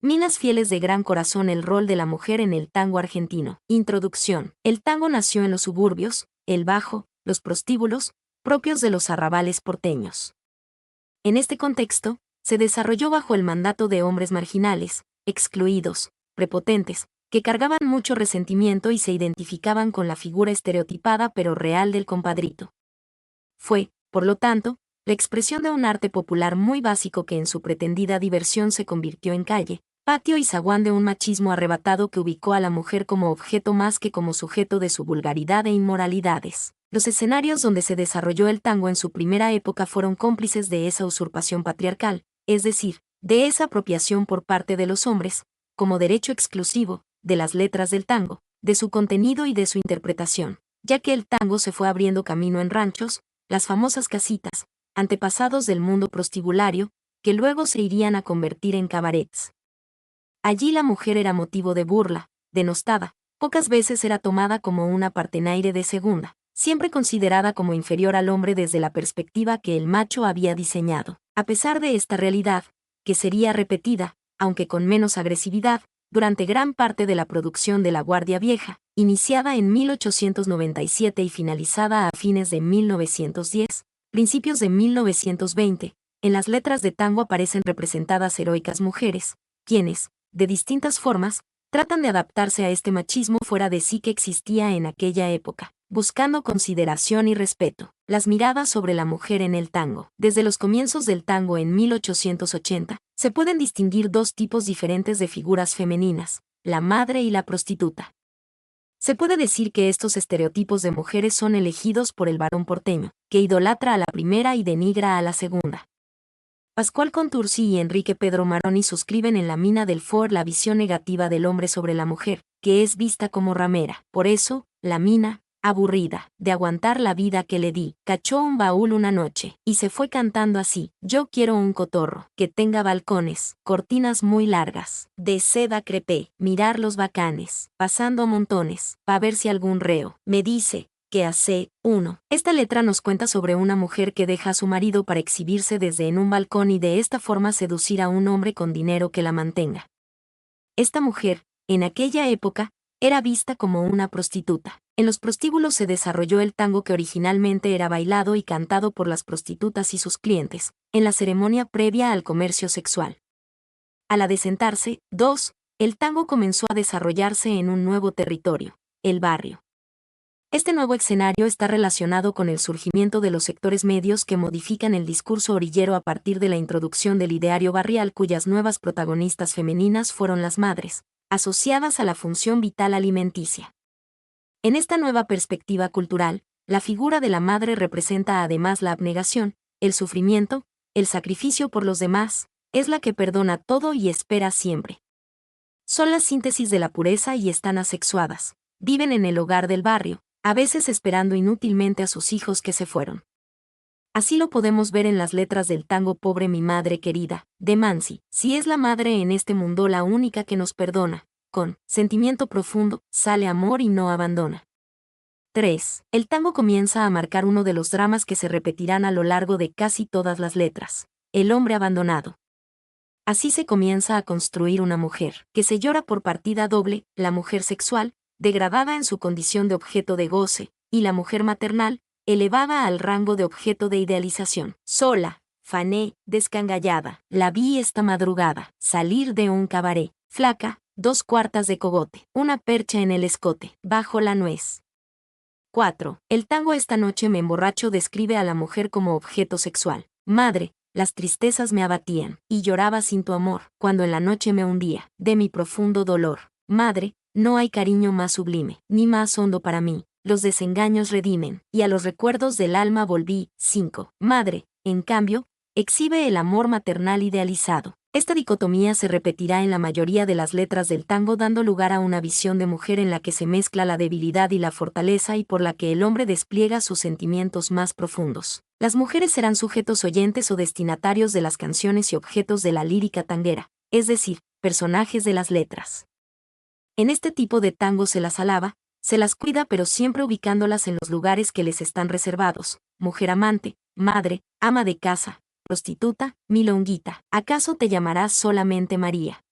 Minas fieles de gran corazón. El rol de la mujer en el tango argentino. Introducción. El tango nació en los suburbios, el bajo, los prostíbulos, propios de los arrabales porteños. En este contexto, se desarrolló bajo el mandato de hombres marginales, excluidos, prepotentes, que cargaban mucho resentimiento y se identificaban con la figura estereotipada pero real del compadrito. Fue, por lo tanto, la expresión de un arte popular muy básico que en su pretendida diversión se convirtió en calle, patio y zaguán de un machismo arrebatado que ubicó a la mujer como objeto más que como sujeto de su vulgaridad e inmoralidades. Los escenarios donde se desarrolló el tango en su primera época fueron cómplices de esa usurpación patriarcal, es decir, de esa apropiación por parte de los hombres, como derecho exclusivo, de las letras del tango, de su contenido y de su interpretación, ya que el tango se fue abriendo camino en ranchos, las famosas casitas, antepasados del mundo prostibulario, que luego se irían a convertir en cabarets. Allí la mujer era motivo de burla, denostada, pocas veces era tomada como una partenaire de segunda, siempre considerada como inferior al hombre desde la perspectiva que el macho había diseñado. A pesar de esta realidad, que sería repetida, aunque con menos agresividad, durante gran parte de la producción de La Guardia Vieja, iniciada en 1897 y finalizada a fines de 1910, principios de 1920, en las letras de tango aparecen representadas heroicas mujeres, quienes, de distintas formas, tratan de adaptarse a este machismo fuera de sí que existía en aquella época, buscando consideración y respeto. Las miradas sobre la mujer en el tango. Desde los comienzos del tango en 1880, se pueden distinguir dos tipos diferentes de figuras femeninas, la madre y la prostituta. Se puede decir que estos estereotipos de mujeres son elegidos por el varón porteño, que idolatra a la primera y denigra a la segunda. Pascual Contursi y Enrique Pedro Maroni suscriben en La mina del Ford la visión negativa del hombre sobre la mujer, que es vista como ramera. Por eso, la mina, aburrida de aguantar la vida que le di, cachó un baúl una noche, y se fue cantando así: yo quiero un cotorro, que tenga balcones, cortinas muy largas, de seda crepé, mirar los bacanes, pasando a montones, pa' ver si algún reo me dice que hace uno. Esta letra nos cuenta sobre una mujer que deja a su marido para exhibirse desde en un balcón y de esta forma seducir a un hombre con dinero que la mantenga. Esta mujer, en aquella época, era vista como una prostituta. En los prostíbulos se desarrolló el tango que originalmente era bailado y cantado por las prostitutas y sus clientes, en la ceremonia previa al comercio sexual. Al adecentarse, el tango comenzó a desarrollarse en un nuevo territorio, el barrio. Este nuevo escenario está relacionado con el surgimiento de los sectores medios que modifican el discurso orillero a partir de la introducción del ideario barrial cuyas nuevas protagonistas femeninas fueron las madres, asociadas a la función vital alimenticia. En esta nueva perspectiva cultural, la figura de la madre representa además la abnegación, el sufrimiento, el sacrificio por los demás, es la que perdona todo y espera siempre. Son la síntesis de la pureza y están asexuadas, viven en el hogar del barrio, a veces esperando inútilmente a sus hijos que se fueron. Así lo podemos ver en las letras del tango Pobre mi madre querida, de Mansi. Si es la madre en este mundo la única que nos perdona, con sentimiento profundo, sale amor y no abandona. 3. El tango comienza a marcar uno de los dramas que se repetirán a lo largo de casi todas las letras: el hombre abandonado. Así se comienza a construir una mujer, que se llora por partida doble, la mujer sexual, degradada en su condición de objeto de goce, y la mujer maternal, elevada al rango de objeto de idealización. Sola, fané, descangallada, la vi esta madrugada, salir de un cabaret, flaca, 2/4 de cogote, una percha en el escote, bajo la nuez. 4. El tango Esta noche me emborracho describe a la mujer como objeto sexual. Madre, las tristezas me abatían, y lloraba sin tu amor, cuando en la noche me hundía, de mi profundo dolor. Madre, no hay cariño más sublime, ni más hondo para mí, los desengaños redimen, y a los recuerdos del alma volví. 5. Madre, en cambio, exhibe el amor maternal idealizado. Esta dicotomía se repetirá en la mayoría de las letras del tango, dando lugar a una visión de mujer en la que se mezcla la debilidad y la fortaleza y por la que el hombre despliega sus sentimientos más profundos. Las mujeres serán sujetos oyentes o destinatarios de las canciones y objetos de la lírica tanguera, es decir, personajes de las letras. En este tipo de tango se las alaba, se las cuida pero siempre ubicándolas en los lugares que les están reservados: mujer amante, madre, ama de casa, prostituta, milonguita. ¿Acaso te llamarás solamente María?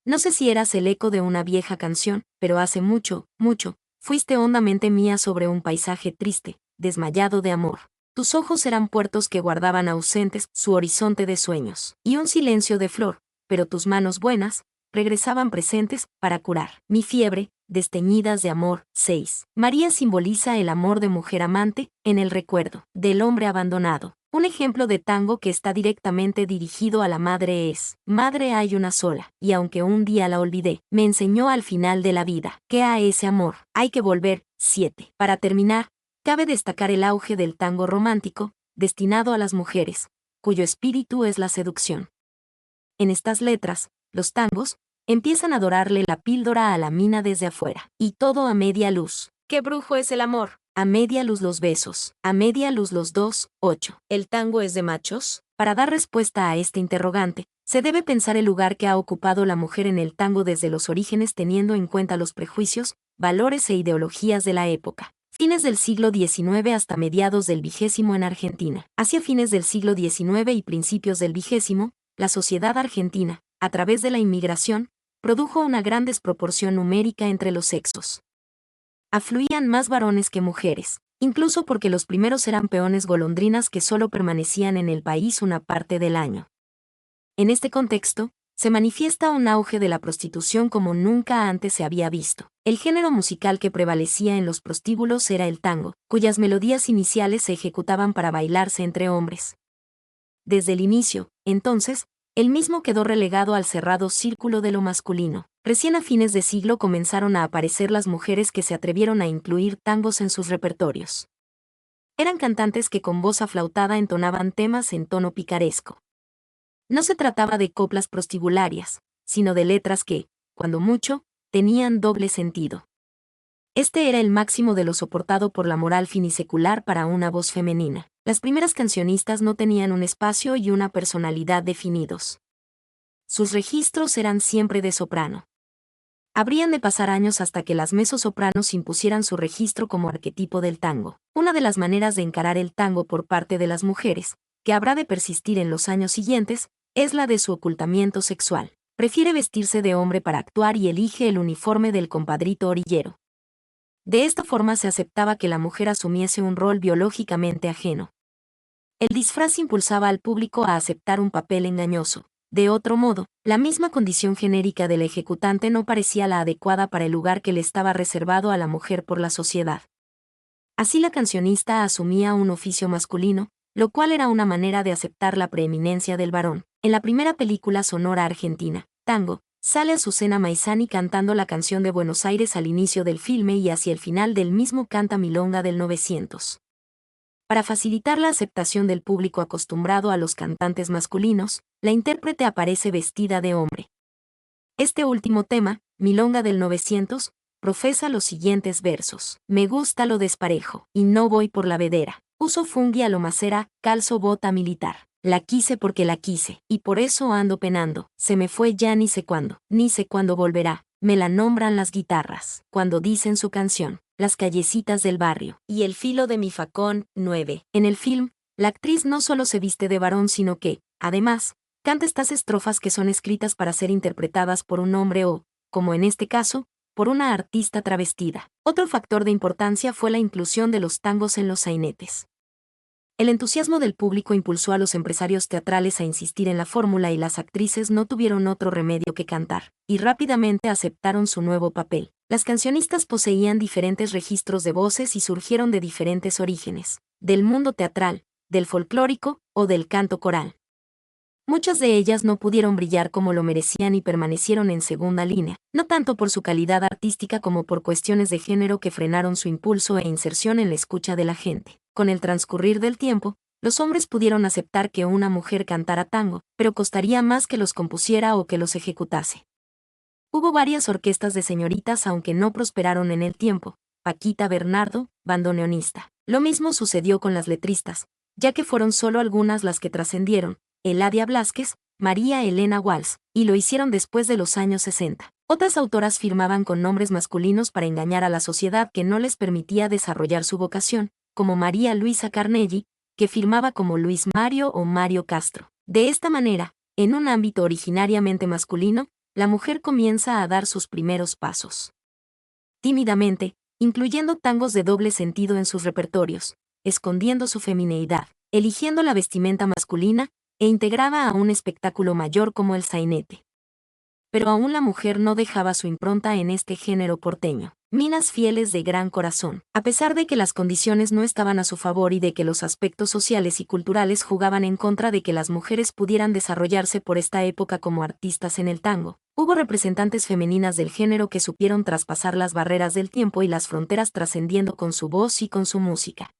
No sé si eras el eco de una vieja canción, pero hace mucho, mucho, fuiste hondamente mía sobre un paisaje triste, desmayado de amor. Tus ojos eran puertos que guardaban ausentes su horizonte de sueños, y un silencio de flor, pero tus manos buenas regresaban presentes para curar mi fiebre, desteñidas de amor. 6. María simboliza el amor de mujer amante, en el recuerdo del hombre abandonado. Un ejemplo de tango que está directamente dirigido a la madre es: madre hay una sola, y aunque un día la olvidé, me enseñó al final de la vida que a ese amor hay que volver. 7. Para terminar, cabe destacar el auge del tango romántico, destinado a las mujeres, cuyo espíritu es la seducción. En estas letras, los tangos empiezan a dorarle la píldora a la mina desde afuera, y todo a media luz. ¿Qué brujo es el amor? A media luz los besos, a media luz los dos. 8. ¿El tango es de machos? Para dar respuesta a este interrogante, se debe pensar el lugar que ha ocupado la mujer en el tango desde los orígenes, teniendo en cuenta los prejuicios, valores e ideologías de la época. Fines del siglo XIX hasta mediados del XX en Argentina. Hacia fines del siglo XIX y principios del XX, la sociedad argentina, a través de la inmigración, produjo una gran desproporción numérica entre los sexos. Afluían más varones que mujeres, incluso porque los primeros eran peones golondrinas que solo permanecían en el país una parte del año. En este contexto, se manifiesta un auge de la prostitución como nunca antes se había visto. El género musical que prevalecía en los prostíbulos era el tango, cuyas melodías iniciales se ejecutaban para bailarse entre hombres. Desde el inicio, entonces, el mismo quedó relegado al cerrado círculo de lo masculino. Recién a fines de siglo comenzaron a aparecer las mujeres que se atrevieron a incluir tangos en sus repertorios. Eran cantantes que con voz aflautada entonaban temas en tono picaresco. No se trataba de coplas prostibularias, sino de letras que, cuando mucho, tenían doble sentido. Este era el máximo de lo soportado por la moral finisecular para una voz femenina. Las primeras cancionistas no tenían un espacio y una personalidad definidos. Sus registros eran siempre de soprano. Habrían de pasar años hasta que las mezzosopranos impusieran su registro como arquetipo del tango. Una de las maneras de encarar el tango por parte de las mujeres, que habrá de persistir en los años siguientes, es la de su ocultamiento sexual. Prefiere vestirse de hombre para actuar y elige el uniforme del compadrito orillero. De esta forma se aceptaba que la mujer asumiese un rol biológicamente ajeno. El disfraz impulsaba al público a aceptar un papel engañoso. De otro modo, la misma condición genérica del ejecutante no parecía la adecuada para el lugar que le estaba reservado a la mujer por la sociedad. Así la cancionista asumía un oficio masculino, lo cual era una manera de aceptar la preeminencia del varón. En la primera película sonora argentina, Tango, sale Azucena Maizani cantando la canción de Buenos Aires al inicio del filme y hacia el final del mismo canta Milonga del 900. Para facilitar la aceptación del público acostumbrado a los cantantes masculinos, la intérprete aparece vestida de hombre. Este último tema, Milonga del 900, profesa los siguientes versos: me gusta lo desparejo, y no voy por la vedera. Uso fungi a lo macera, calzo bota militar. La quise porque la quise, y por eso ando penando. Se me fue ya ni sé cuándo volverá. Me la nombran las guitarras, cuando dicen su canción, las callecitas del barrio, y el filo de mi facón. 9. En el film, la actriz no solo se viste de varón sino que, además, canta estas estrofas que son escritas para ser interpretadas por un hombre o, como en este caso, por una artista travestida. Otro factor de importancia fue la inclusión de los tangos en los sainetes. El entusiasmo del público impulsó a los empresarios teatrales a insistir en la fórmula y las actrices no tuvieron otro remedio que cantar, y rápidamente aceptaron su nuevo papel. Las cancionistas poseían diferentes registros de voces y surgieron de diferentes orígenes, del mundo teatral, del folclórico o del canto coral. Muchas de ellas no pudieron brillar como lo merecían y permanecieron en segunda línea, no tanto por su calidad artística como por cuestiones de género que frenaron su impulso e inserción en la escucha de la gente. Con el transcurrir del tiempo, los hombres pudieron aceptar que una mujer cantara tango, pero costaría más que los compusiera o que los ejecutase. Hubo varias orquestas de señoritas aunque no prosperaron en el tiempo. Paquita Bernardo, bandoneonista. Lo mismo sucedió con las letristas, ya que fueron solo algunas las que trascendieron: Eladia Blázquez, María Elena Walsh, y lo hicieron después de los años 60. Otras autoras firmaban con nombres masculinos para engañar a la sociedad que no les permitía desarrollar su vocación, como María Luisa Carnelli, que firmaba como Luis Mario o Mario Castro. De esta manera, en un ámbito originariamente masculino, la mujer comienza a dar sus primeros pasos. Tímidamente, incluyendo tangos de doble sentido en sus repertorios, escondiendo su femineidad, eligiendo la vestimenta masculina, e integrada a un espectáculo mayor como el sainete. Pero aún la mujer no dejaba su impronta en este género porteño. Minas fieles de gran corazón, a pesar de que las condiciones no estaban a su favor y de que los aspectos sociales y culturales jugaban en contra de que las mujeres pudieran desarrollarse por esta época como artistas en el tango. Hubo representantes femeninas del género que supieron traspasar las barreras del tiempo y las fronteras trascendiendo con su voz y con su música.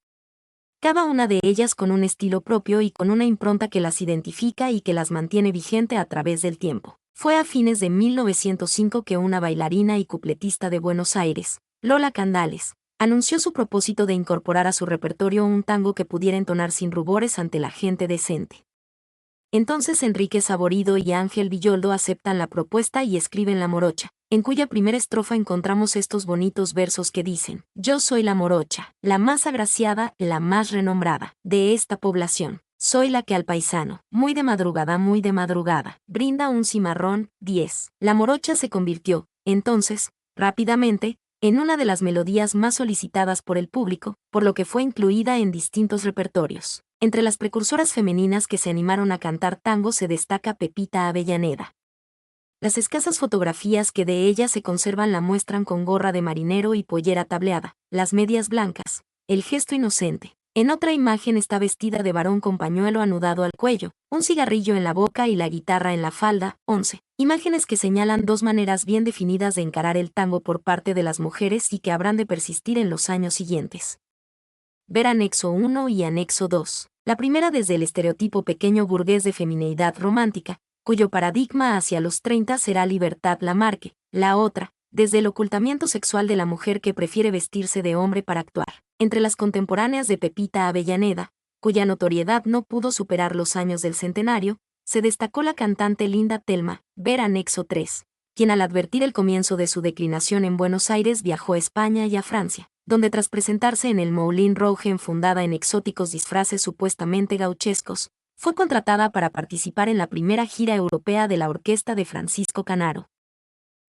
Cada una de ellas con un estilo propio y con una impronta que las identifica y que las mantiene vigente a través del tiempo. Fue a fines de 1905 que una bailarina y cupletista de Buenos Aires, Lola Candales, anunció su propósito de incorporar a su repertorio un tango que pudiera entonar sin rubores ante la gente decente. Entonces Enrique Saborido y Ángel Villoldo aceptan la propuesta y escriben La Morocha, en cuya primera estrofa encontramos estos bonitos versos que dicen: yo soy la morocha, la más agraciada, la más renombrada, de esta población. Soy la que al paisano, muy de madrugada, brinda un cimarrón, 10. La morocha se convirtió, entonces, rápidamente, en una de las melodías más solicitadas por el público, por lo que fue incluida en distintos repertorios. Entre las precursoras femeninas que se animaron a cantar tango se destaca Pepita Avellaneda. Las escasas fotografías que de ella se conservan la muestran con gorra de marinero y pollera tableada, las medias blancas, el gesto inocente. En otra imagen está vestida de varón con pañuelo anudado al cuello, un cigarrillo en la boca y la guitarra en la falda. 11. Imágenes que señalan dos maneras bien definidas de encarar el tango por parte de las mujeres y que habrán de persistir en los años siguientes. Ver anexo 1 y anexo 2. La primera desde el estereotipo pequeño burgués de femineidad romántica, cuyo paradigma hacia los 30 será Libertad Lamarque. La otra, desde el ocultamiento sexual de la mujer que prefiere vestirse de hombre para actuar. Entre las contemporáneas de Pepita Avellaneda, cuya notoriedad no pudo superar los años del centenario, se destacó la cantante Linda Telma, ver anexo 3, quien al advertir el comienzo de su declinación en Buenos Aires viajó a España y a Francia, donde tras presentarse en el Moulin Rouge enfundada en exóticos disfraces supuestamente gauchescos, fue contratada para participar en la primera gira europea de la orquesta de Francisco Canaro.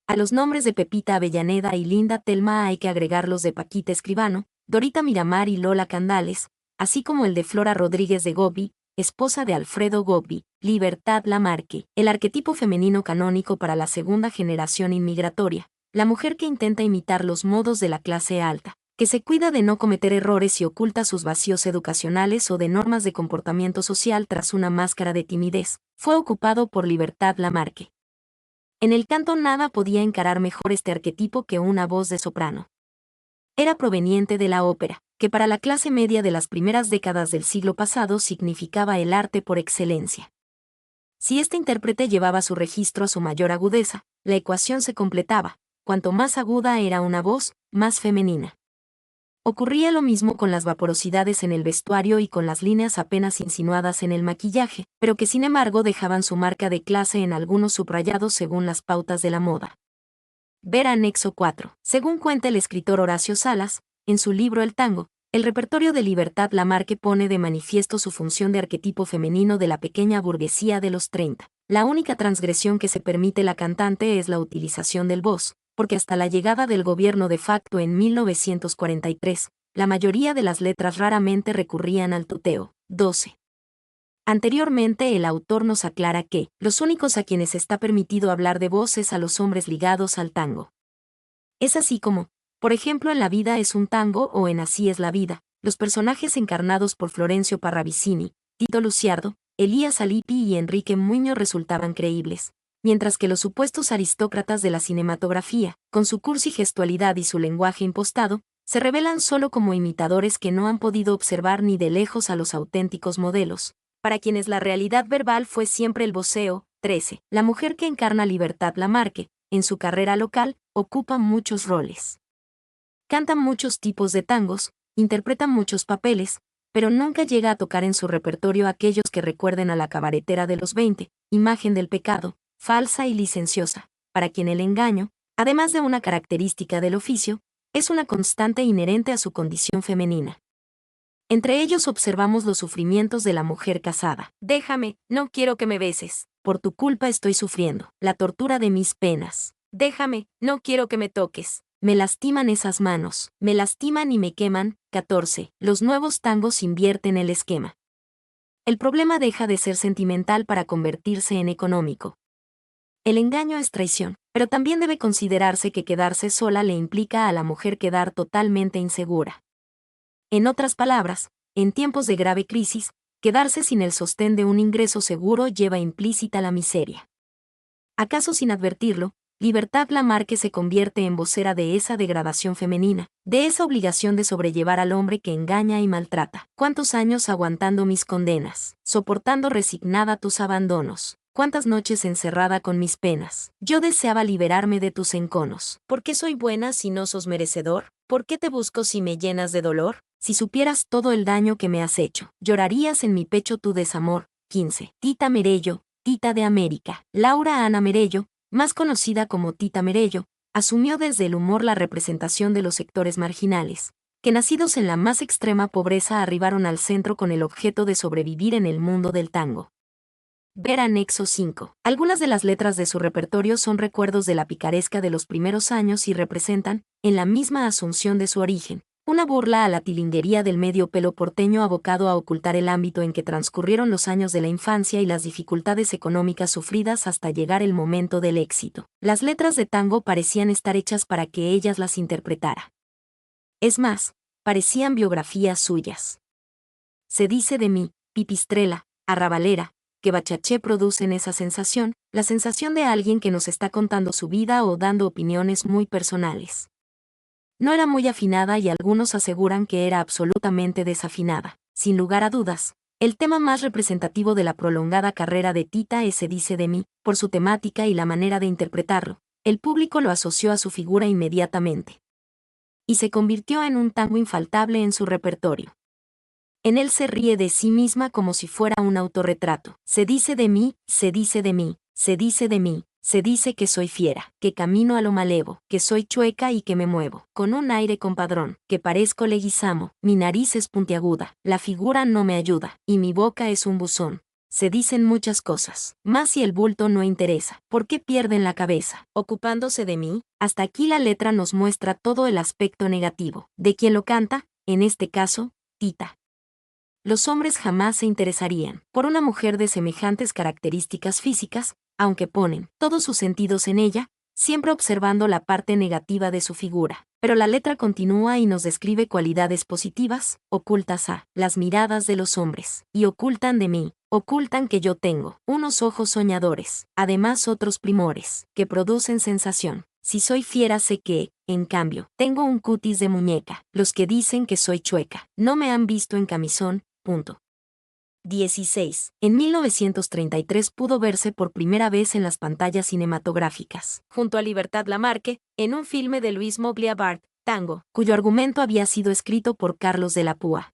A los nombres de Pepita Avellaneda y Linda Telma hay que agregar los de Paquita Escribano, Dorita Miramar y Lola Candales, así como el de Flora Rodríguez de Gobbi, esposa de Alfredo Gobbi, Libertad Lamarque, el arquetipo femenino canónico para la segunda generación inmigratoria, la mujer que intenta imitar los modos de la clase alta, que se cuida de no cometer errores y oculta sus vacíos educacionales o de normas de comportamiento social tras una máscara de timidez, fue ocupado por Libertad Lamarque. En el canto nada podía encarar mejor este arquetipo que una voz de soprano. Era proveniente de la ópera, que para la clase media de las primeras décadas del siglo pasado significaba el arte por excelencia. Si este intérprete llevaba su registro a su mayor agudeza, la ecuación se completaba: cuanto más aguda era una voz, más femenina. Ocurría lo mismo con las vaporosidades en el vestuario y con las líneas apenas insinuadas en el maquillaje, pero que sin embargo dejaban su marca de clase en algunos subrayados según las pautas de la moda. Ver anexo 4. Según cuenta el escritor Horacio Salas, en su libro El tango, el repertorio de Libertad Lamarque pone de manifiesto su función de arquetipo femenino de la pequeña burguesía de los 30. La única transgresión que se permite la cantante es la utilización del vos, porque hasta la llegada del gobierno de facto en 1943, la mayoría de las letras raramente recurrían al tuteo. 12. Anteriormente el autor nos aclara que los únicos a quienes está permitido hablar de voz es a los hombres ligados al tango. Es así como, por ejemplo, en La vida es un tango o en Así es la vida, los personajes encarnados por Florencio Parravicini, Tito Luciardo, Elías Alipi y Enrique Muñoz resultaban creíbles, mientras que los supuestos aristócratas de la cinematografía, con su cursi gestualidad y su lenguaje impostado, se revelan solo como imitadores que no han podido observar ni de lejos a los auténticos modelos, para quienes la realidad verbal fue siempre el voceo. 13. La mujer que encarna Libertad Lamarque, en su carrera local, ocupa muchos roles. Canta muchos tipos de tangos, interpreta muchos papeles, pero nunca llega a tocar en su repertorio aquellos que recuerden a la cabaretera de los 20, imagen del pecado, falsa y licenciosa, para quien el engaño, además de una característica del oficio, es una constante inherente a su condición femenina. Entre ellos observamos los sufrimientos de la mujer casada. Déjame, no quiero que me beses. por tu culpa estoy sufriendo la tortura de mis penas. Déjame, no quiero que me toques. Me lastiman esas manos, me lastiman y me queman. 14. Los nuevos tangos invierten el esquema. El problema deja de ser sentimental para convertirse en económico. El engaño es traición, pero también debe considerarse que quedarse sola le implica a la mujer quedar totalmente insegura. En otras palabras, en tiempos de grave crisis, quedarse sin el sostén de un ingreso seguro lleva implícita la miseria. ¿Acaso sin advertirlo, Libertad Lamarque se convierte en vocera de esa degradación femenina, de esa obligación de sobrellevar al hombre que engaña y maltrata? ¿Cuántos años aguantando mis condenas, soportando resignada tus abandonos? ¿Cuántas noches encerrada con mis penas? Yo deseaba liberarme de tus enconos. ¿Por qué soy buena si no sos merecedor? ¿Por qué te busco si me llenas de dolor? Si supieras todo el daño que me has hecho, llorarías en mi pecho tu desamor. 15. Tita Merello, Tita de América. Laura Ana Merello, más conocida como Tita Merello, asumió desde el humor la representación de los sectores marginales, que nacidos en la más extrema pobreza arribaron al centro con el objeto de sobrevivir en el mundo del tango. Ver anexo 5. Algunas de las letras de su repertorio son recuerdos de la picaresca de los primeros años y representan, en la misma asunción de su origen, una burla a la tilinguería del medio pelo porteño abocado a ocultar el ámbito en que transcurrieron los años de la infancia y las dificultades económicas sufridas hasta llegar el momento del éxito. Las letras de tango parecían estar hechas para que ellas las interpretara. Es más, parecían biografías suyas. Se dice de mí, pipistrela, arrabalera, que Bachaché producen esa sensación, la sensación de alguien que nos está contando su vida o dando opiniones muy personales. No era muy afinada y algunos aseguran que era absolutamente desafinada. Sin lugar a dudas, el tema más representativo de la prolongada carrera de Tita es Se dice de mí, por su temática y la manera de interpretarlo. El público lo asoció a su figura inmediatamente. Y se convirtió en un tango infaltable en su repertorio. En él se ríe de sí misma como si fuera un autorretrato. Se dice de mí, se dice de mí, se dice de mí, se dice que soy fiera, que camino a lo malevo, que soy chueca y que me muevo, con un aire compadrón, que parezco leguizamo, mi nariz es puntiaguda, la figura no me ayuda, y mi boca es un buzón. Se dicen muchas cosas, más si el bulto no interesa, ¿por qué pierden la cabeza? Ocupándose de mí, hasta aquí la letra nos muestra todo el aspecto negativo, de quien lo canta, en este caso, Tita. Los hombres jamás se interesarían por una mujer de semejantes características físicas, aunque ponen todos sus sentidos en ella, siempre observando la parte negativa de su figura. Pero la letra continúa y nos describe cualidades positivas, ocultas a las miradas de los hombres, y ocultan de mí, ocultan que yo tengo unos ojos soñadores, además otros primores, que producen sensación. Si soy fiera sé que, en cambio, tengo un cutis de muñeca. Los que dicen que soy chueca, no me han visto en camisón. 16. En 1933 pudo verse por primera vez en las pantallas cinematográficas, junto a Libertad Lamarque, en un filme de Luis Mobliabart, Tango, cuyo argumento había sido escrito por Carlos de la Púa.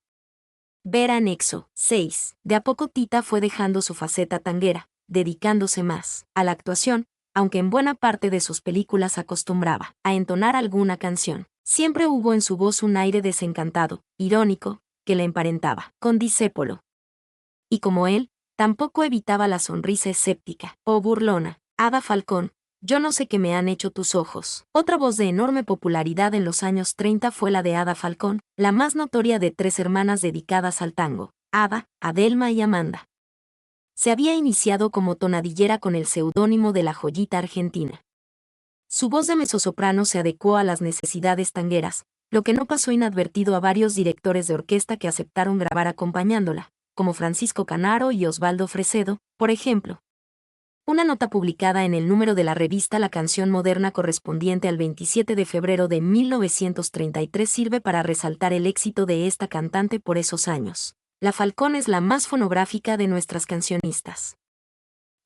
Ver anexo 6. De a poco Tita fue dejando su faceta tanguera, dedicándose más a la actuación, aunque en buena parte de sus películas acostumbraba a entonar alguna canción. Siempre hubo en su voz un aire desencantado, irónico, que le emparentaba con Discépolo. Y como él, tampoco evitaba la sonrisa escéptica o burlona. Ada Falcón, yo no sé qué me han hecho tus ojos. Otra voz de enorme popularidad en los años 30 fue la de Ada Falcón, la más notoria de tres hermanas dedicadas al tango, Ada, Adelma y Amanda. Se había iniciado como tonadillera con el seudónimo de la Joyita Argentina. Su voz de mezzosoprano se adecuó a las necesidades tangueras, lo que no pasó inadvertido a varios directores de orquesta que aceptaron grabar acompañándola, como Francisco Canaro y Osvaldo Fresedo, por ejemplo. Una nota publicada en el número de la revista La Canción Moderna correspondiente al 27 de febrero de 1933 sirve para resaltar el éxito de esta cantante por esos años. La Falcón es la más fonográfica de nuestras cancionistas.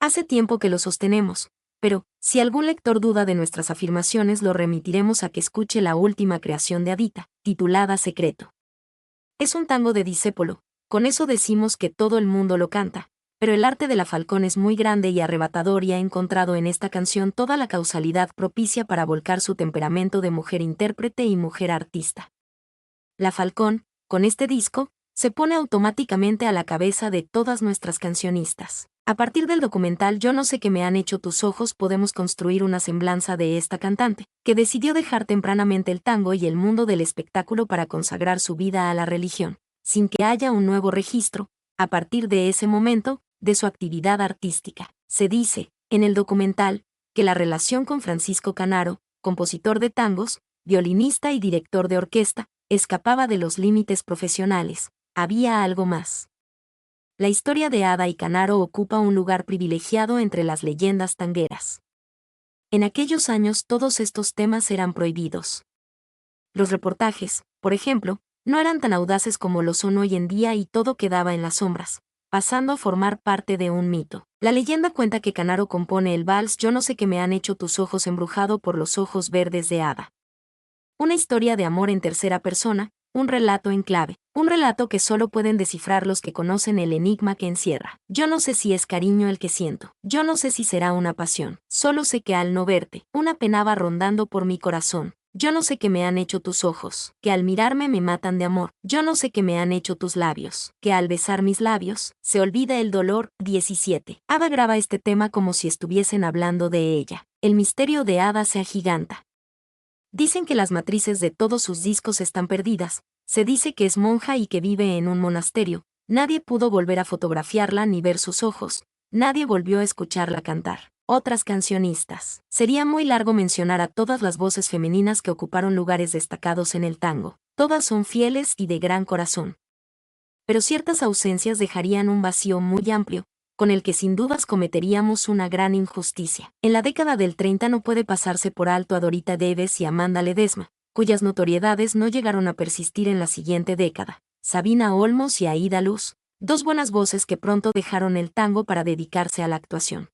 Hace tiempo que lo sostenemos, pero, si algún lector duda de nuestras afirmaciones lo remitiremos a que escuche la última creación de Adita, titulada Secreto. Es un tango de Discépolo, con eso decimos que todo el mundo lo canta, pero el arte de la Falcón es muy grande y arrebatador y ha encontrado en esta canción toda la causalidad propicia para volcar su temperamento de mujer intérprete y mujer artista. La Falcón, con este disco, se pone automáticamente a la cabeza de todas nuestras cancionistas. A partir del documental Yo no sé qué me han hecho tus ojos podemos construir una semblanza de esta cantante, que decidió dejar tempranamente el tango y el mundo del espectáculo para consagrar su vida a la religión, sin que haya un nuevo registro, a partir de ese momento, de su actividad artística. Se dice, en el documental, que la relación con Francisco Canaro, compositor de tangos, violinista y director de orquesta, escapaba de los límites profesionales. Había algo más. La historia de Ada y Canaro ocupa un lugar privilegiado entre las leyendas tangueras. En aquellos años todos estos temas eran prohibidos. Los reportajes, por ejemplo, no eran tan audaces como lo son hoy en día y todo quedaba en las sombras, pasando a formar parte de un mito. La leyenda cuenta que Canaro compone el vals Yo no sé qué me han hecho tus ojos embrujado por los ojos verdes de Ada. Una historia de amor en tercera persona, un relato en clave, un relato que solo pueden descifrar los que conocen el enigma que encierra. Yo no sé si es cariño el que siento, yo no sé si será una pasión, solo sé que al no verte, una pena va rondando por mi corazón. Yo no sé qué me han hecho tus ojos, que al mirarme me matan de amor. Yo no sé qué me han hecho tus labios, que al besar mis labios, se olvida el dolor. 17. Ada graba este tema como si estuviesen hablando de ella. El misterio de Ada se agiganta. Dicen que las matrices de todos sus discos están perdidas, se dice que es monja y que vive en un monasterio, nadie pudo volver a fotografiarla ni ver sus ojos, nadie volvió a escucharla cantar. Otras cancionistas. Sería muy largo mencionar a todas las voces femeninas que ocuparon lugares destacados en el tango, todas son fieles y de gran corazón. Pero ciertas ausencias dejarían un vacío muy amplio, con el que sin dudas cometeríamos una gran injusticia. En la década del 30 no puede pasarse por alto a Dorita Deves y Amanda Ledesma, cuyas notoriedades no llegaron a persistir en la siguiente década. Sabina Olmos y Aída Luz, dos buenas voces que pronto dejaron el tango para dedicarse a la actuación.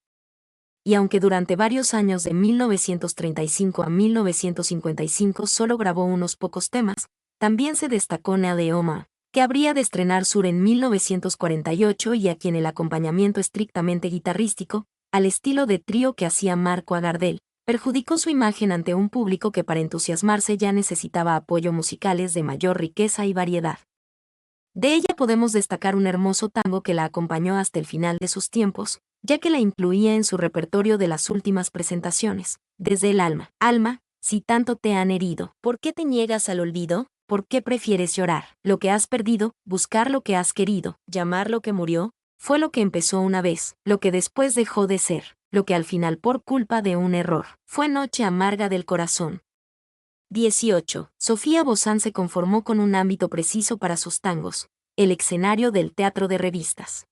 Y aunque durante varios años de 1935 a 1955 solo grabó unos pocos temas, también se destacó Nelly Omar, que habría de estrenar Sur en 1948 y a quien el acompañamiento estrictamente guitarrístico, al estilo de trío que hacía Marco Agardel, perjudicó su imagen ante un público que para entusiasmarse ya necesitaba apoyo musicales de mayor riqueza y variedad. De ella podemos destacar un hermoso tango que la acompañó hasta el final de sus tiempos, ya que la incluía en su repertorio de las últimas presentaciones, desde el alma. Alma, si tanto te han herido, ¿por qué te niegas al olvido? ¿Por qué prefieres llorar? Lo que has perdido, buscar lo que has querido, llamar lo que murió, fue lo que empezó una vez, lo que después dejó de ser, lo que al final por culpa de un error, fue noche amarga del corazón. 18. Sofía Bozán se conformó con un ámbito preciso para sus tangos, el escenario del teatro de revistas.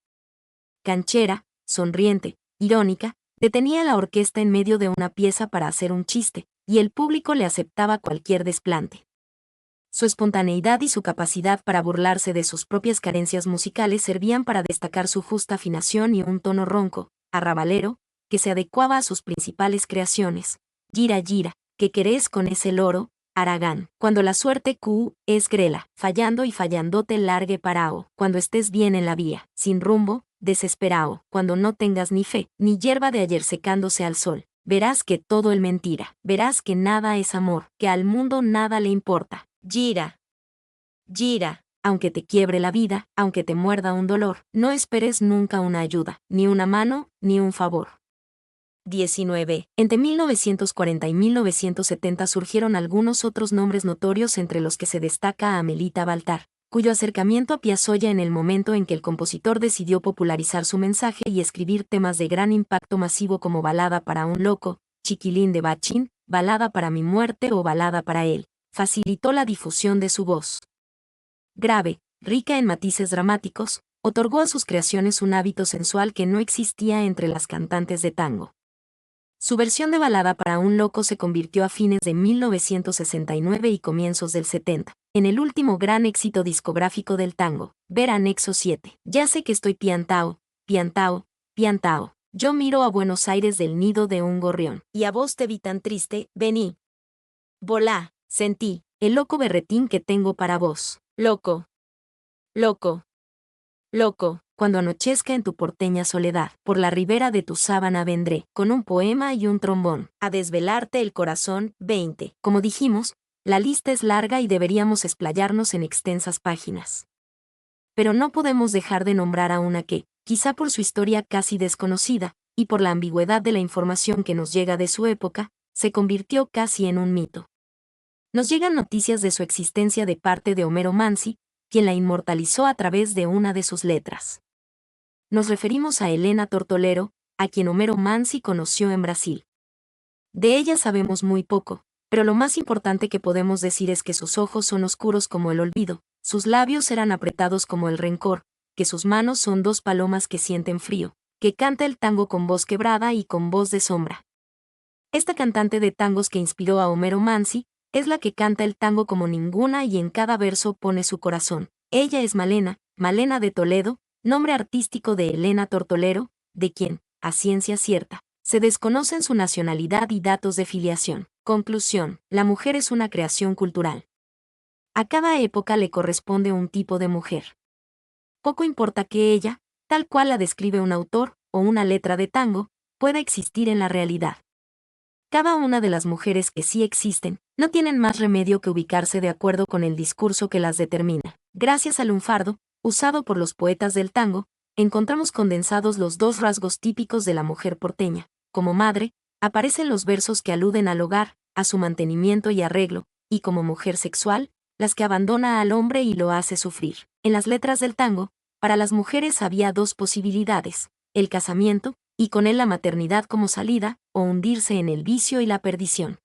Canchera, sonriente, irónica, detenía a la orquesta en medio de una pieza para hacer un chiste, y el público le aceptaba cualquier desplante. Su espontaneidad y su capacidad para burlarse de sus propias carencias musicales servían para destacar su justa afinación y un tono ronco, arrabalero, que se adecuaba a sus principales creaciones. Gira, gira, ¿qué querés con ese loro? Aragán. Cuando la suerte Q es grela, fallando y fallándote largue parao. Cuando estés bien en la vía, sin rumbo, desesperao. Cuando no tengas ni fe, ni hierba de ayer secándose al sol. Verás que todo es mentira, verás que nada es amor, que al mundo nada le importa. Gira. Gira. Aunque te quiebre la vida, aunque te muerda un dolor, no esperes nunca una ayuda, ni una mano, ni un favor. 19. Entre 1940 y 1970 surgieron algunos otros nombres notorios entre los que se destaca Amelita Baltar, cuyo acercamiento a Piazzolla en el momento en que el compositor decidió popularizar su mensaje y escribir temas de gran impacto masivo como Balada para un loco, Chiquilín de Bachín, Balada para mi muerte o Balada para él, facilitó la difusión de su voz. Grave, rica en matices dramáticos, otorgó a sus creaciones un hábito sensual que no existía entre las cantantes de tango. Su versión de Balada para un loco se convirtió a fines de 1969 y comienzos del 70, en el último gran éxito discográfico del tango, ver anexo 7. Ya sé que estoy piantao, piantao, piantao. Yo miro a Buenos Aires del nido de un gorrión, y a vos te vi tan triste, vení. Volá, sentí, el loco berretín que tengo para vos. Loco. Loco. Loco. Cuando anochezca en tu porteña soledad, por la ribera de tu sábana vendré, con un poema y un trombón, a desvelarte el corazón. 20. Como dijimos, la lista es larga y deberíamos explayarnos en extensas páginas. Pero no podemos dejar de nombrar a una que, quizá por su historia casi desconocida, y por la ambigüedad de la información que nos llega de su época, se convirtió casi en un mito. Nos llegan noticias de su existencia de parte de Homero Mansi, quien la inmortalizó a través de una de sus letras. Nos referimos a Helena Tortolero, a quien Homero Mansi conoció en Brasil. De ella sabemos muy poco, pero lo más importante que podemos decir es que sus ojos son oscuros como el olvido, sus labios eran apretados como el rencor, que sus manos son dos palomas que sienten frío, que canta el tango con voz quebrada y con voz de sombra. Esta cantante de tangos que inspiró a Homero Mansi, es la que canta el tango como ninguna y en cada verso pone su corazón. Ella es Malena, Malena de Toledo, nombre artístico de Helena Tortolero, de quien, a ciencia cierta, se desconocen su nacionalidad y datos de filiación. Conclusión: la mujer es una creación cultural. A cada época le corresponde un tipo de mujer. Poco importa que ella, tal cual la describe un autor o una letra de tango, pueda existir en la realidad. Cada una de las mujeres que sí existen, no tienen más remedio que ubicarse de acuerdo con el discurso que las determina. Gracias al lunfardo, usado por los poetas del tango, encontramos condensados los dos rasgos típicos de la mujer porteña. Como madre, aparecen los versos que aluden al hogar, a su mantenimiento y arreglo, y como mujer sexual, las que abandona al hombre y lo hace sufrir. En las letras del tango, para las mujeres había dos posibilidades: el casamiento, y con él la maternidad como salida, o hundirse en el vicio y la perdición.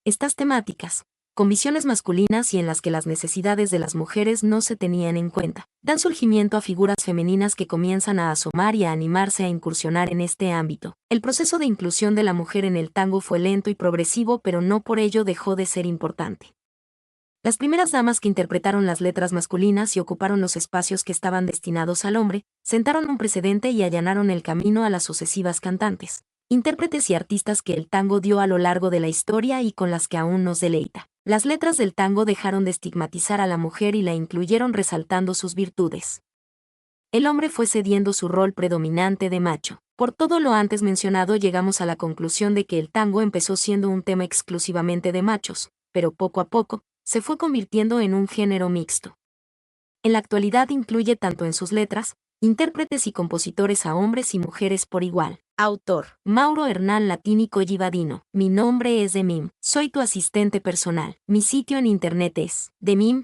Estas temáticas, con visiones masculinas y en las que las necesidades de las mujeres no se tenían en cuenta, dan surgimiento a figuras femeninas que comienzan a asomar y a animarse a incursionar en este ámbito. El proceso de inclusión de la mujer en el tango fue lento y progresivo, pero no por ello dejó de ser importante. Las primeras damas que interpretaron las letras masculinas y ocuparon los espacios que estaban destinados al hombre, sentaron un precedente y allanaron el camino a las sucesivas cantantes, intérpretes y artistas que el tango dio a lo largo de la historia y con las que aún nos deleita. Las letras del tango dejaron de estigmatizar a la mujer y la incluyeron resaltando sus virtudes. El hombre fue cediendo su rol predominante de macho. Por todo lo antes mencionado llegamos a la conclusión de que el tango empezó siendo un tema exclusivamente de machos, pero poco a poco, se fue convirtiendo en un género mixto. En la actualidad incluye tanto en sus letras, intérpretes y compositores a hombres y mujeres por igual. Autor: Mauro Hernán Latínico Givadino. Mi nombre es Demim. Soy tu asistente personal. Mi sitio en internet es demim.es.tl.